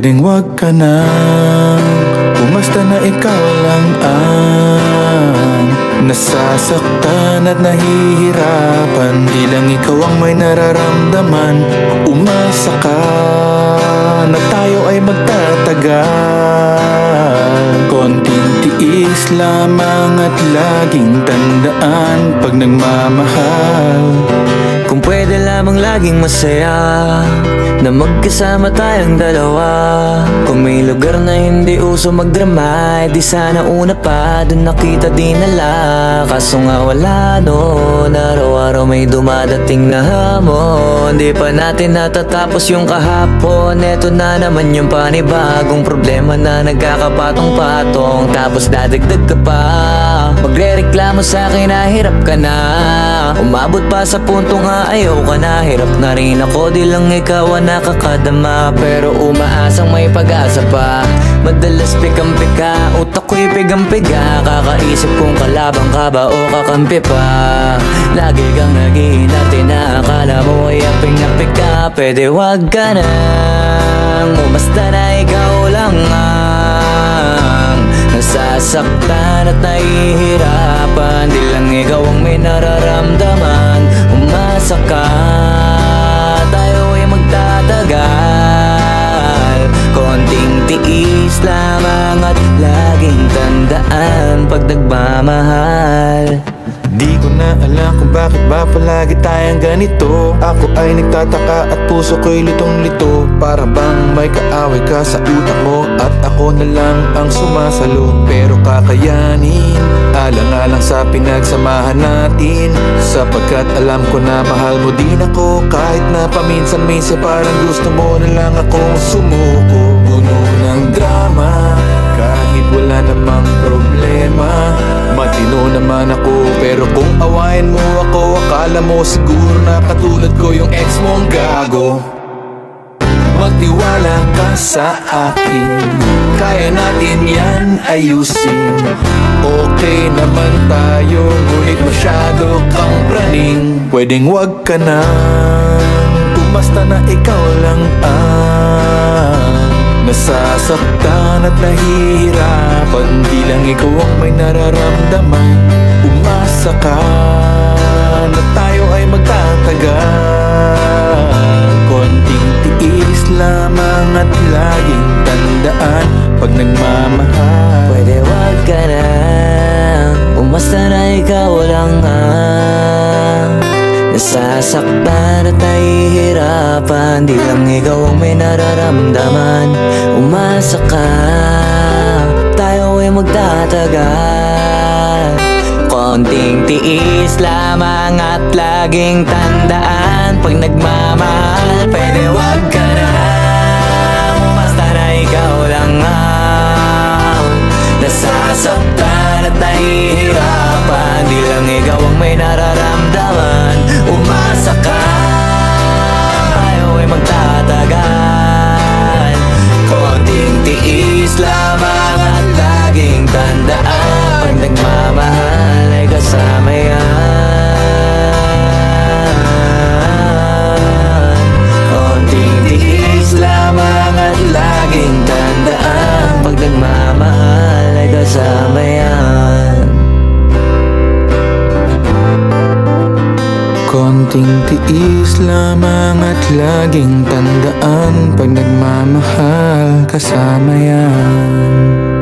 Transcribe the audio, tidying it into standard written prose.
Pwedeng wag ka nang umasta na ikaw lang ang nasasaktan at nahihirapan. Di lang ikaw ang may nararamdaman. Umasa ka na tayo ay magtatagal. Konting tiis lamang at laging tandaan pag nagmamahal. Kung pwede lamang laging masaya na magkasama tayong dalawa. Kung may lugar na hindi uso magdrama, di sana una pa dun nakita dinala. Kaso nga wala noon, araw-araw may dumadating na hamon. Di pa natin natatapos yung kahapon. Eto na naman yung panibagong problema na nagkakapatong-patong. Tapos dadagdag ka pa, magre-reklamo sa'kin na hirap ka na. Umabot pa sa punto nga ayaw ka na. Hirap na rin ako, di lang ikaw ang nakakadama. Pero umaasang may pag-asa pa. Madalas pikam-pika, utak ko'y pigang-piga. Kakaisip kung kalabang ka ba o kakampi pa. Lagi kang nag-iinarte na akala mo ay aping-apik ka. Pwede wag ka nang umasta na ikaw lang ang nasasaktan at nahihirapan. Di lang ikaw ang may nararamdaman. Umasa ka, tayo ay magtatagal. Konting tiis lamang at laging tandaan pag nagmamahal. Di ko na alam kung bakit ba palagi tayong ganito. Ako ay nagtataka at puso ko'y litong-lito. Para bang may kaaway ka sa utak mo at ako na lang ang sumasalo. Pero kakayanin, alang-alang sa pinagsamahan natin. Sapagkat alam ko na mahal mo din ako. Kahit na paminsan-minsan parang gusto mo na lang akong sumuko. Puno ng drama, kahit wala namang problema. Matino naman ako, pero kung awayin mo ako, akala mo siguro na katulad ko yung ex mong gago. Magtiwala ka sa akin, kaya natin yan ayusin. Okay naman tayo, ngunit masyado kang praning. Pwedeng wag ka nang umasta na ikaw lang ang nasasaktan at nahihirapan. Di lang ikaw ang may nararamdaman. Umasa ka na tayo ay magtatagal. Konting tiis lamang at laging tandaan pag nagmamahal. Pwede wag ka na umasta na ikaw lang ang nasasaktan at nahihirapan. Di lang ikaw ang may nararamdaman. Umasa ka, tayo ay magtatagal. Konting tiis lamang at laging tandaan pag nagmamahal. Pwede wag ka na umasta na ikaw lang ang nasasaktan at nahihirapan. Di lang ikaw ang may nararamdaman. Umasa ka, tayo ay magtatagal. Konting tiis lamang at laging tandaan pag nagmamahal ay kasama yan. Konting tiis lamang at laging tandaan pag nagmamahal ay kasama yan. Konting tiis lamang at laging tandaan pag nagmamahal kasama yan.